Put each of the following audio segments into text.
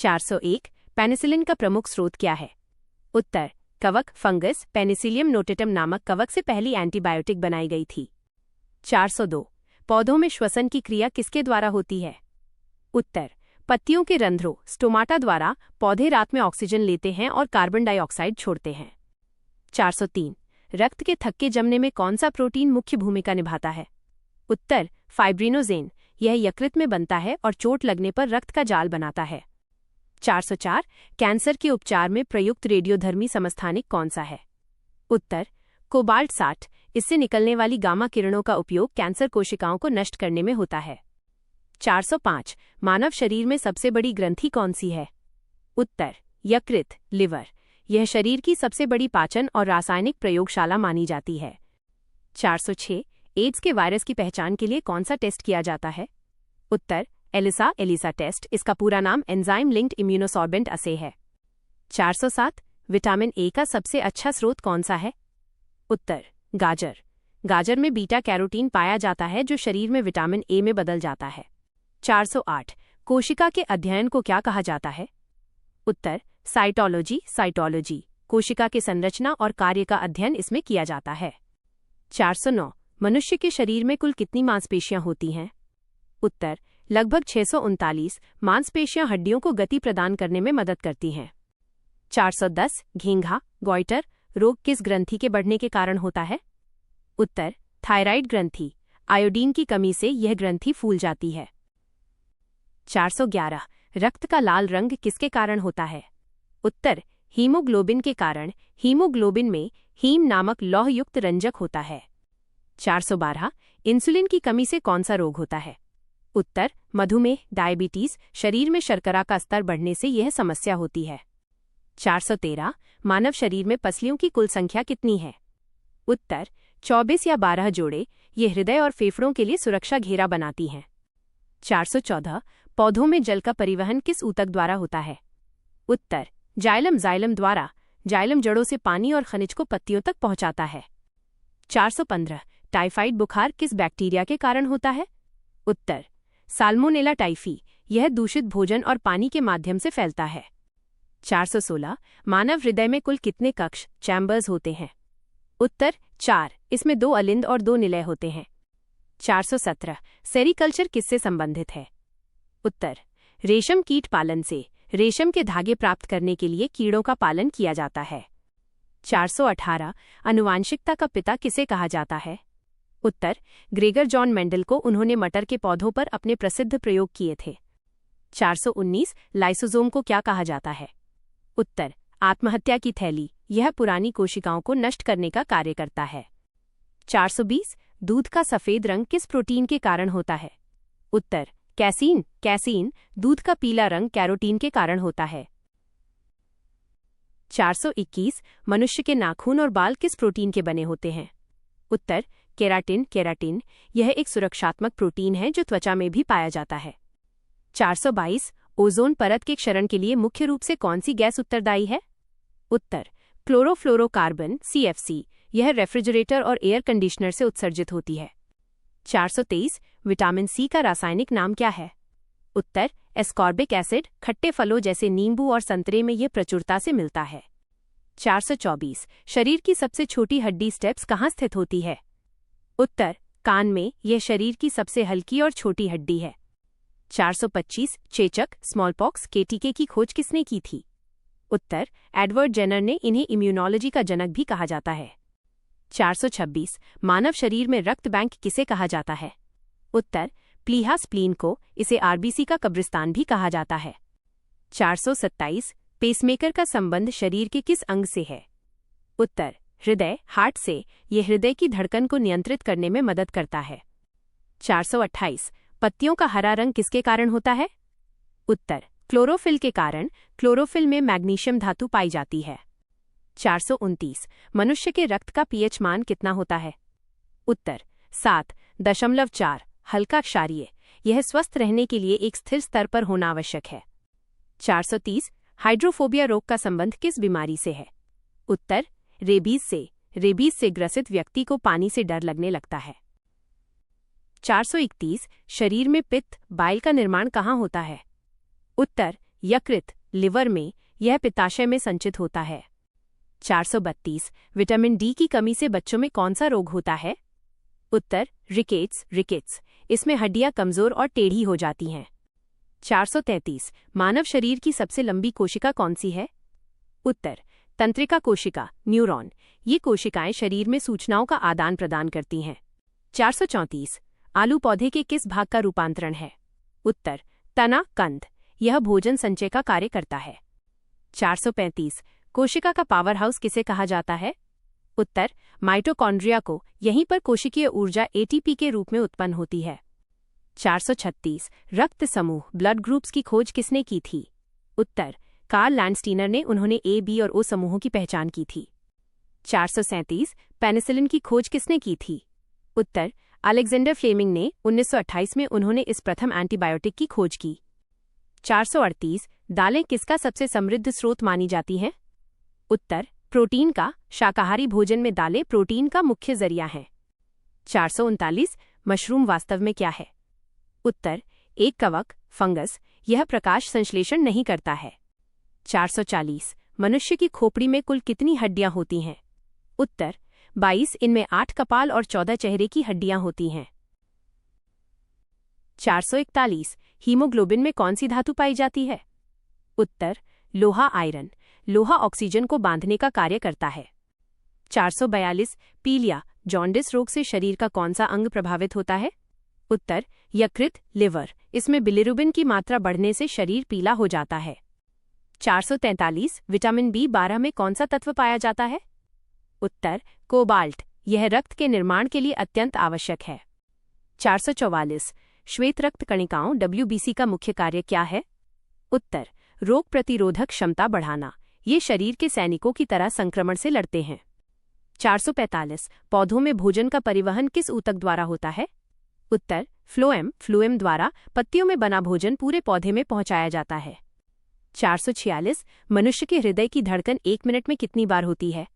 401 penicillin का प्रमुख स्रोत क्या है? उत्तर कवक, फंगस। पेनिसिलियम नोटेटम नामक कवक से पहली एंटीबायोटिक बनाई गई थी। 402 पौधों में श्वसन की क्रिया किसके द्वारा होती है? उत्तर पत्तियों के रंध्रों, स्टोमाटा द्वारा। पौधे रात में ऑक्सीजन लेते हैं और कार्बन डाइऑक्साइड छोड़ते हैं। 403 रक्त के थक्के जमने में कौन सा प्रोटीन मुख्य भूमिका निभाता है? उत्तर फाइब्रिनोजेन। यह यकृत में बनता है और चोट लगने पर रक्त का जाल बनाता है। 404 कैंसर के उपचार में प्रयुक्त रेडियोधर्मी समस्थानिक कौन सा है? उत्तर कोबाल्ट 60। इससे निकलने वाली गामा किरणों का उपयोग कैंसर कोशिकाओं को नष्ट करने में होता है। 405 मानव शरीर में सबसे बड़ी ग्रंथि कौन सी है? उत्तर यकृत, लिवर। यह शरीर की सबसे बड़ी पाचन और रासायनिक प्रयोगशाला मानी जाती है। 406 एड्स के वायरस की पहचान के लिए कौन सा टेस्ट किया जाता है? उत्तर एलिसा टेस्ट। इसका पूरा नाम एंजाइम लिंक्ड इम्यूनोसॉर्बेंट असे है। 407 विटामिन ए का सबसे अच्छा स्रोत कौन सा है? उत्तर गाजर। गाजर में बीटा कैरोटीन पाया जाता है जो शरीर में विटामिन ए में बदल जाता है। 408 कोशिका के अध्ययन को क्या कहा जाता है? उत्तर साइटोलॉजी। कोशिका के संरचना और कार्य का अध्ययन इसमें किया जाता है। 409 मनुष्य के शरीर में कुल कितनी मांसपेशियां होती हैं? उत्तर लगभग 639। मांसपेशियां हड्डियों को गति प्रदान करने में मदद करती हैं। 410 घेंघा, गॉइटर रोग किस ग्रंथि के बढ़ने के कारण होता है? उत्तर थायराइड ग्रंथि। आयोडीन की कमी से यह ग्रंथि फूल जाती है। 411 रक्त का लाल रंग किसके कारण होता है? उत्तर हीमोग्लोबिन के कारण। हीमोग्लोबिन में हीम नामक लौहयुक्त रंजक होता है। 412 इंसुलिन की कमी से कौन सा रोग होता है? उत्तर मधुमेह, डायबिटीज। शरीर में शर्करा का स्तर बढ़ने से यह समस्या होती है। 413 मानव शरीर में पसलियों की कुल संख्या कितनी है? उत्तर 24 या 12 जोड़े। ये हृदय और फेफड़ों के लिए सुरक्षा घेरा बनाती हैं। 414 पौधों में जल का परिवहन किस ऊतक द्वारा होता है? उत्तर जाइलम द्वारा। जाइलम जड़ों से पानी और खनिज को पत्तियों तक पहुंचाता है। 415 टाइफाइड बुखार किस बैक्टीरिया के कारण होता है? उत्तर साल्मोनेला टाइफी। यह दूषित भोजन और पानी के माध्यम से फैलता है। 416 मानव हृदय में कुल कितने कक्ष चैम्बर्स होते हैं? उत्तर 4। इसमें 2 अलिंद और 2 निलय होते हैं। 417 सेरीकल्चर किससे संबंधित है? उत्तर रेशम कीट पालन से। रेशम के धागे प्राप्त करने के लिए कीड़ों का पालन किया जाता है। 418 आनुवांशिकता का पिता किसे कहा जाता है? उत्तर ग्रेगर जॉन मेंडल को। उन्होंने मटर के पौधों पर अपने प्रसिद्ध प्रयोग किए थे। 419 लाइसोसोम को क्या कहा जाता है? उत्तर आत्महत्या की थैली। यह पुरानी कोशिकाओं को नष्ट करने का कार्य करता है। 420 दूध का सफेद रंग किस प्रोटीन के कारण होता है? उत्तर कैसीन। दूध का पीला रंग कैरोटीन के कारण होता है। 421 मनुष्य के नाखून और बाल किस प्रोटीन के बने होते हैं? उत्तर केराटिन। यह एक सुरक्षात्मक प्रोटीन है जो त्वचा में भी पाया जाता है। 422 ओजोन परत के क्षरण के लिए मुख्य रूप से कौन सी गैस उत्तरदायी है? उत्तर क्लोरोफ्लोरोकार्बन CFC। यह रेफ्रिजरेटर और एयर कंडीशनर से उत्सर्जित होती है। 423 विटामिन सी का रासायनिक नाम क्या है? उत्तर एस्कॉर्बिक एसिड। खट्टे फलों जैसे नींबू और संतरे में यह प्रचुरता से मिलता है। 424 शरीर की सबसे छोटी हड्डी स्टेप्स कहाँ स्थित होती है? उत्तर कान में। यह शरीर की सबसे हल्की और छोटी हड्डी है। 425 चेचक स्मॉलपॉक्स के टीके की खोज किसने की थी? उत्तर एडवर्ड जेनर ने। इन्हें इम्यूनोलॉजी का जनक भी कहा जाता है। 426 मानव शरीर में रक्त बैंक किसे कहा जाता है? उत्तर प्लीहा स्प्लीन को। इसे आरबीसी का कब्रिस्तान भी कहा जाता है। 427 पेसमेकर का संबंध शरीर के किस अंग से है? उत्तर हृदय हार्ट से। यह हृदय की धड़कन को नियंत्रित करने में मदद करता है। 428 पत्तियों का हरा रंग किसके कारण होता है? उत्तर क्लोरोफिल के कारण। क्लोरोफिल में मैग्नीशियम धातु पाई जाती है। 429 मनुष्य के रक्त का पीएच मान कितना होता है? उत्तर 7.4 हल्का क्षारीय। यह स्वस्थ रहने के लिए एक स्थिर स्तर पर होना आवश्यक है। 430 हाइड्रोफोबिया रोग का संबंध किस बीमारी से है? उत्तर रेबीज से। रेबीज से ग्रसित व्यक्ति को पानी से डर लगने लगता है। 431 शरीर में पित्त बाइल का निर्माण कहाँ होता है? उत्तर यकृत, लिवर में, यह पित्ताशय में संचित होता है। 432 विटामिन डी की कमी से बच्चों में कौन सा रोग होता है? उत्तर रिकेट्स। इसमें हड्डियां कमजोर और टेढ़ी हो जाती हैं। 433 मानव शरीर की सबसे लंबी कोशिका कौन सी है? उत्तर तंत्रिका कोशिका, न्यूरॉन। ये कोशिकाएं शरीर में सूचनाओं का आदान प्रदान करती हैं। 434 आलू पौधे के किस भाग का रूपांतरण है? उत्तर तना, कंद। यह भोजन संचय का कार्य करता है। 435 कोशिका का पावर हाउस किसे कहा जाता है? उत्तर माइटोकॉन्ड्रिया को। यहीं पर कोशिकीय ऊर्जा एटीपी के रूप में उत्पन्न होती है। 436 रक्त समूह, ब्लड ग्रुप्स की खोज किसने की थी? उत्तर कार्ल लैंडस्टीनर ने। उन्होंने ए, बी और ओ समूहों की पहचान की थी। 437 पेनिसिलिन की खोज किसने की थी? उत्तर अलेक्जेंडर फ्लेमिंग ने। 1928 में उन्होंने इस प्रथम एंटीबायोटिक की खोज की। 438 दालें किसका सबसे समृद्ध स्रोत मानी जाती हैं? उत्तर प्रोटीन का। शाकाहारी भोजन में दालें प्रोटीन का मुख्य जरिया हैं। 439 मशरूम वास्तव में क्या है? उत्तर एक कवक, फंगस। यह प्रकाश संश्लेषण नहीं करता है। 440 मनुष्य की खोपड़ी में कुल कितनी हड्डियां होती हैं? उत्तर 22। इनमें 8 कपाल और 14 चेहरे की हड्डियां होती हैं। 441 हीमोग्लोबिन में कौन सी धातु पाई जाती है? उत्तर लोहा, आयरन। लोहा ऑक्सीजन को बांधने का कार्य करता है। 442 पीलिया, जॉन्डिस रोग से शरीर का कौन सा अंग प्रभावित होता है? उत्तर यकृत, लिवर। इसमें बिलिरुबिन की मात्रा बढ़ने से शरीर पीला हो जाता है। 443 विटामिन B12 में कौन सा तत्व पाया जाता है? उत्तर कोबाल्ट। यह रक्त के निर्माण के लिए अत्यंत आवश्यक है। 444 श्वेत रक्त कणिकाओं WBC का मुख्य कार्य क्या है? उत्तर रोग प्रतिरोधक क्षमता बढ़ाना। ये शरीर के सैनिकों की तरह संक्रमण से लड़ते हैं। 445 पौधों में भोजन का परिवहन किस ऊतक द्वारा होता है? उत्तर फ्लोएम द्वारा। पत्तियों में बना भोजन पूरे पौधे में पहुंचाया जाता है। 446 मनुष्य के हृदय की धड़कन 1 मिनट में कितनी बार होती है?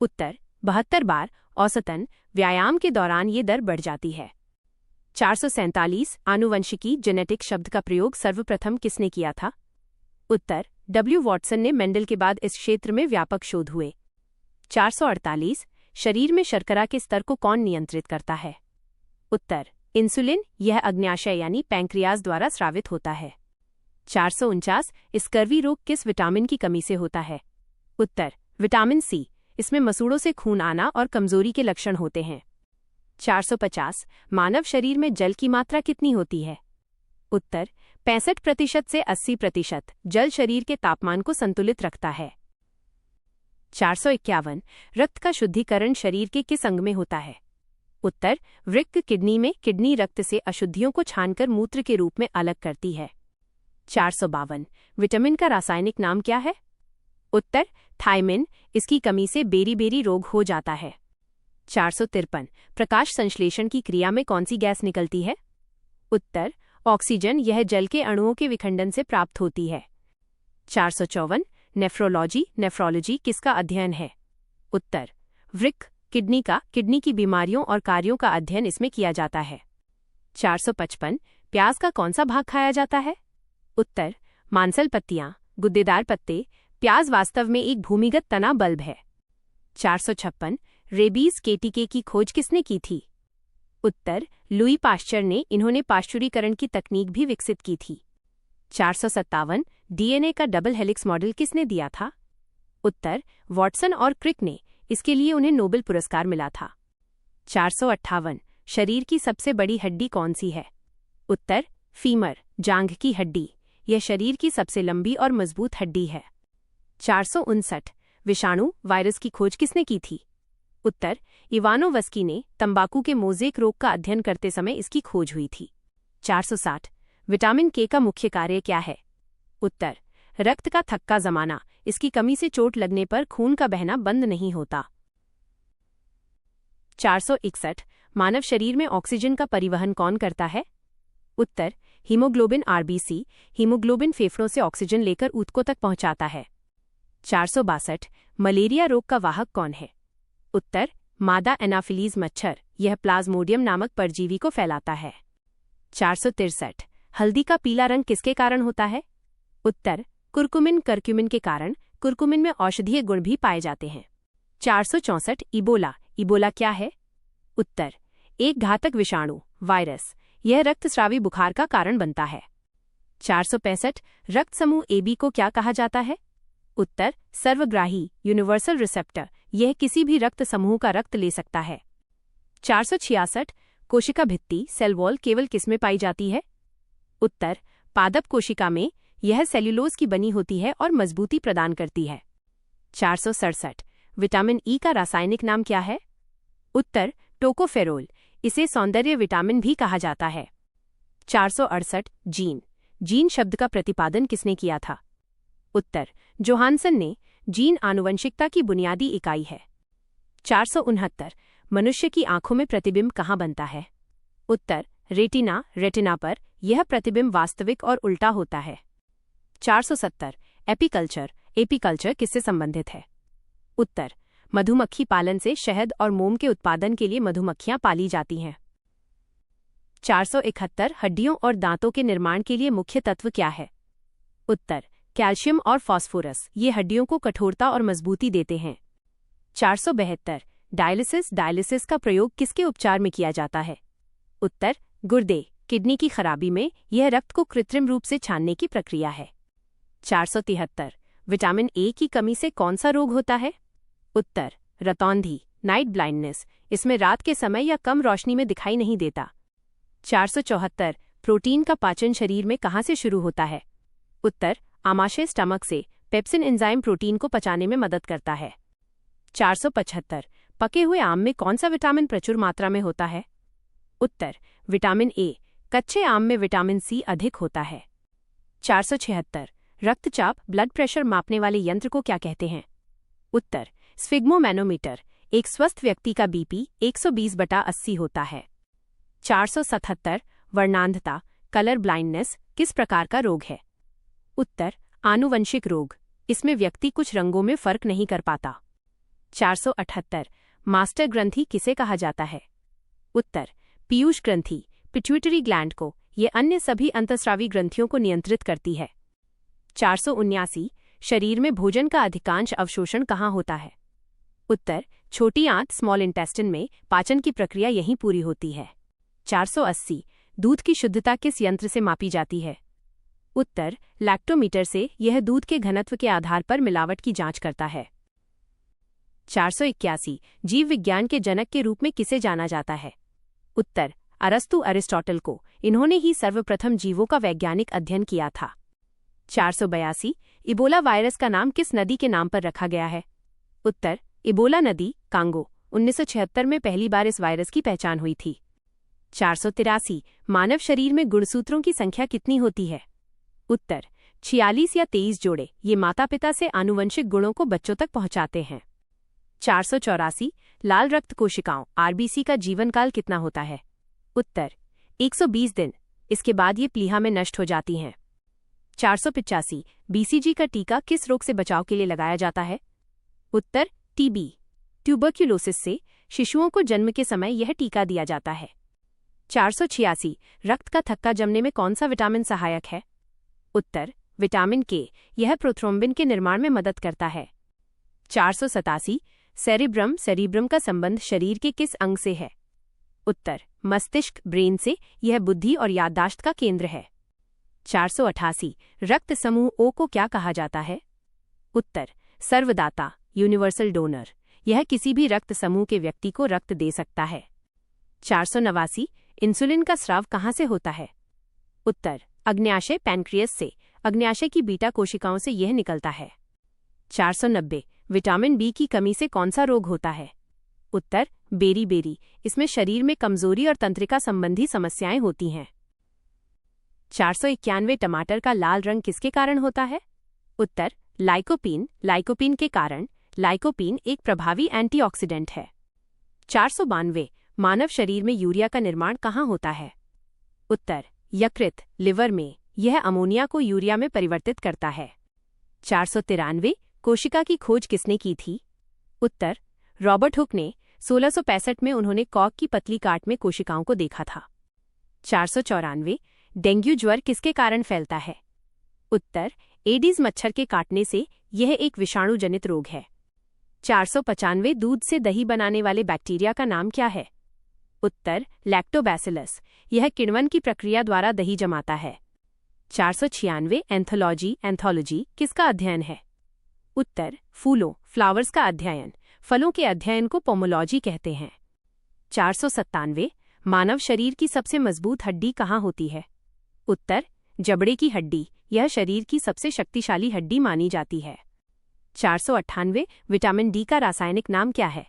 उत्तर 72 बार। औसतन व्यायाम के दौरान ये दर बढ़ जाती है। 447 आनुवंशिकी, जेनेटिक शब्द का प्रयोग सर्वप्रथम किसने किया था? उत्तर W. वॉटसन ने। मेंडल के बाद इस क्षेत्र में व्यापक शोध हुए। 448 शरीर में शर्करा के स्तर को कौन नियंत्रित करता है? उत्तर इंसुलिन। यह अग्न्याशय यानी पैंक्रियाज द्वारा स्रावित होता है। 449 स्कर्वी रोग किस विटामिन की कमी से होता है? उत्तर विटामिन C। इसमें मसूड़ों से खून आना और कमजोरी के लक्षण होते हैं। 450 मानव शरीर में जल की मात्रा कितनी होती है? उत्तर 65% से 80%। जल शरीर के तापमान को संतुलित रखता है। 451 रक्त का शुद्धिकरण शरीर के किस अंग में होता है? उत्तर वृक्क, किडनी में। किडनी रक्त से अशुद्धियों को छानकर मूत्र के रूप में अलग करती है। 452 विटामिन का रासायनिक नाम क्या है? उत्तर थायमिन। इसकी कमी से बेरी रोग हो जाता है। 453 प्रकाश संश्लेषण की क्रिया में कौन सी गैस निकलती है? उत्तर ऑक्सीजन। यह जल के अणुओं के विखंडन से प्राप्त होती है। 454 नेफ्रोलॉजी किसका अध्ययन है? उत्तर वृक्क, किडनी का। किडनी की बीमारियों और कार्यों का अध्ययन इसमें किया जाता है। 455 प्याज का कौन सा भाग खाया जाता है? उत्तर मांसल पत्तियां, गुद्देदार पत्ते। प्याज वास्तव में एक भूमिगत तना बल्ब है। 456 रेबीज के टीके की खोज किसने की थी? उत्तर लुई पाश्चर ने। इन्होंने पाश्चुरीकरण की तकनीक भी विकसित की थी। 457 डीएनए का डबल हेलिक्स मॉडल किसने दिया था? उत्तर वॉटसन और क्रिक ने। इसके लिए उन्हें नोबेल पुरस्कार मिला था। 458 शरीर की सबसे बड़ी हड्डी कौन सी है? उत्तर फीमर, जांघ की हड्डी। यह शरीर की सबसे लंबी और मजबूत हड्डी है। 459 विषाणु वायरस की खोज किसने की थी? उत्तर इवानोवस्की ने। तंबाकू के मोज़ेक रोग का अध्ययन करते समय इसकी खोज हुई थी। 460 विटामिन के का मुख्य कार्य क्या है? उत्तर रक्त का थक्का जमाना। इसकी कमी से चोट लगने पर खून का बहना बंद नहीं होता। 461 मानव शरीर में ऑक्सीजन का परिवहन कौन करता है? उत्तर हीमोग्लोबिन RBC। हीमोग्लोबिन फेफड़ों से ऑक्सीजन लेकर ऊतकों तक पहुंचाता है। 462 मलेरिया रोग का वाहक कौन है? उत्तर मादा एनाफिलीज मच्छर। यह प्लाज्मोडियम नामक परजीवी को फैलाता है। 463 हल्दी का पीला रंग किसके कारण होता है? उत्तर कुरकुमिन करक्यूमिन के कारण कुरकुमिन में औषधीय गुण भी पाए जाते हैं। 464 इबोला। इबोला क्या है? उत्तर एक घातक विषाणु वायरस, यह रक्तस्रावी बुखार का कारण बनता है। 465 रक्त समूह AB को क्या कहा जाता है? उत्तर सर्वग्राही यूनिवर्सल रिसेप्टर, यह किसी भी रक्त समूह का रक्त ले सकता है। 466 कोशिका भित्ति सेल वॉल केवल किसमें पाई जाती है? उत्तर पादप कोशिका में, यह सेल्यूलोज की बनी होती है और मजबूती प्रदान करती है। 467 विटामिन ई का रासायनिक नाम क्या है? उत्तर टोकोफेरोल, इसे सौंदर्य विटामिन भी कहा जाता है। 468 जीन। जीन शब्द का प्रतिपादन किसने किया था? उत्तर जोहानसन ने। जीन आनुवंशिकता की बुनियादी इकाई है। 469 मनुष्य की आंखों में प्रतिबिंब कहाँ बनता है? उत्तर रेटिना पर, यह प्रतिबिंब वास्तविक और उल्टा होता है। 470 एपीकल्चर किससे संबंधित है? उत्तर मधुमक्खी पालन से शहद और मोम के उत्पादन के लिए मधुमक्खियां पाली जाती हैं। 471 हड्डियों और दांतों के निर्माण के लिए मुख्य तत्व क्या है? उत्तर कैल्शियम और फास्फोरस, ये हड्डियों को कठोरता और मजबूती देते हैं। 472 डायलिसिस का प्रयोग किसके उपचार में किया जाता है? उत्तर गुर्दे किडनी की खराबी में, यह रक्त को कृत्रिम रूप से छानने की प्रक्रिया है। 473 विटामिन ए की कमी से कौन सा रोग होता है? उत्तर रतौंधी नाइट ब्लाइंडनेस, इसमें रात के समय या कम रोशनी में दिखाई नहीं देता। 474 प्रोटीन का पाचन शरीर में कहाँ से शुरू होता है? उत्तर आमाशय स्टमक से, पेप्सिन एंजाइम प्रोटीन को पचाने में मदद करता है। 475 पके हुए आम में कौन सा विटामिन प्रचुर मात्रा में होता है? उत्तर विटामिन ए, कच्चे आम में विटामिन सी अधिक होता है। 476 रक्तचाप ब्लड प्रेशर मापने वाले यंत्र को क्या कहते हैं? उत्तर स्फिग्मोमैनोमीटर, एक स्वस्थ व्यक्ति का बीपी 120/80 होता है। 477 वर्णांधता कलर ब्लाइंडनेस किस प्रकार का रोग है? उत्तर आनुवंशिक रोग, इसमें व्यक्ति कुछ रंगों में फर्क नहीं कर पाता। 478 मास्टर ग्रंथि किसे कहा जाता है? उत्तर पीयूष ग्रंथि, पिट्यूटरी ग्लैंड को, ये अन्य सभी अंतःस्रावी ग्रंथियों को नियंत्रित करती है। 479 शरीर में भोजन का अधिकांश अवशोषण कहाँ होता है? उत्तर छोटी आंत स्मॉल इंटेस्टिन में, पाचन की प्रक्रिया यहीं पूरी होती है। 480 दूध की शुद्धता किस यंत्र से मापी जाती है? उत्तर लैक्टोमीटर से, यह दूध के घनत्व के आधार पर मिलावट की जांच करता है। 481 जीव विज्ञान के जनक के रूप में किसे जाना जाता है? उत्तर अरस्तु अरिस्टोटल को, इन्होंने ही सर्वप्रथम जीवों का वैज्ञानिक अध्ययन किया था। 482 इबोला वायरस का नाम किस नदी के नाम पर रखा गया है? उत्तर इबोला नदी कांगो, 1976 में पहली बार इस वायरस की पहचान हुई थी। 483 मानव शरीर में गुणसूत्रों की संख्या कितनी होती है? उत्तर 46 या 23 जोड़े, ये माता पिता से आनुवंशिक गुणों को बच्चों तक पहुंचाते हैं। 484 लाल रक्त कोशिकाओं आरबीसी का जीवनकाल कितना होता है? उत्तर 120 दिन, इसके बाद ये प्लीहा में नष्ट हो जाती हैं। 485 बीसीजी का टीका किस रोग से बचाव के लिए लगाया जाता है? उत्तर टीबी ट्यूबरक्यूलोसिस से, शिशुओं को जन्म के समय यह टीका दिया जाता है। 486 रक्त का थक्का जमने में कौन सा विटामिन सहायक है? उत्तर विटामिन के, यह प्रोथ्रोम्बिन के निर्माण में मदद करता है। 487 सेरिब्रम का संबंध शरीर के किस अंग से है? उत्तर मस्तिष्क ब्रेन से, यह बुद्धि और याददाश्त का केंद्र है। 488 रक्त समूह ओ को क्या कहा जाता है? उत्तर सर्वदाता यूनिवर्सल डोनर, यह किसी भी रक्त समूह के व्यक्ति को रक्त दे सकता है। 489 इंसुलिन का स्राव कहाँ से होता है? उत्तर अग्न्याशय पैनक्रियस से, अग्न्याशय की बीटा कोशिकाओं से यह निकलता है। 490 विटामिन बी की कमी से कौन सा रोग होता है? उत्तर बेरी, इसमें शरीर में कमजोरी और तंत्रिका संबंधी समस्याएं होती हैं। 491 टमाटर का लाल रंग किसके कारण होता है? उत्तर लाइकोपीन के कारण, लाइकोपीन एक प्रभावी एंटीऑक्सीडेंट है। 492 मानव शरीर में यूरिया का निर्माण कहाँ होता है? उत्तर यकृत लिवर में, यह अमोनिया को यूरिया में परिवर्तित करता है। 493 कोशिका की खोज किसने की थी? उत्तर रॉबर्ट हुक ने, 1665 में उन्होंने कॉक की पतली काट में कोशिकाओं को देखा था। 494 डेंगू ज्वर किसके कारण फैलता है? उत्तर एडीज मच्छर के काटने से यह एक विषाणु जनित रोग है। 495 दूध से दही बनाने वाले बैक्टीरिया का नाम क्या है? उत्तर लैक्टोबैसिलस। यह किण्वन की प्रक्रिया द्वारा दही जमाता है। 496 एंथोलॉजी किसका अध्ययन है? उत्तर फूलों फ्लावर्स का अध्ययन। फलों के अध्ययन को पोमोलॉजी कहते हैं। 497 मानव शरीर की सबसे मजबूत हड्डी कहाँ होती है? उत्तर जबड़े की हड्डी। यह शरीर की सबसे शक्तिशाली हड्डी मानी जाती है। 498 विटामिन डी का रासायनिक नाम क्या है?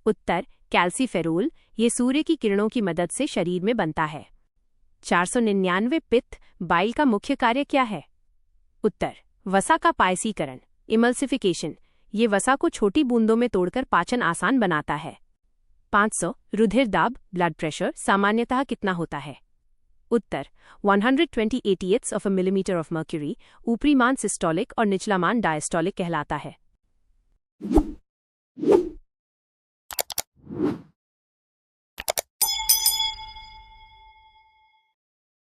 उत्तर कैल्सीफेरोल। ये सूर्य की किरणों की मदद से शरीर में बनता है। 499 पित्त बाइल का मुख्य कार्य क्या है? उत्तर वसा का पायसीकरण इमल्सिफिकेशन। ये वसा को छोटी बूंदों में तोड़कर पाचन आसान बनाता है। 500 रुधिर दाब ब्लड प्रेशर सामान्यतः कितना होता है? उत्तर 120/80 of a millimetre of mercury. ऊपरी मान सिस्टोलिक और निचला मान डायस्टोलिक कहलाता है।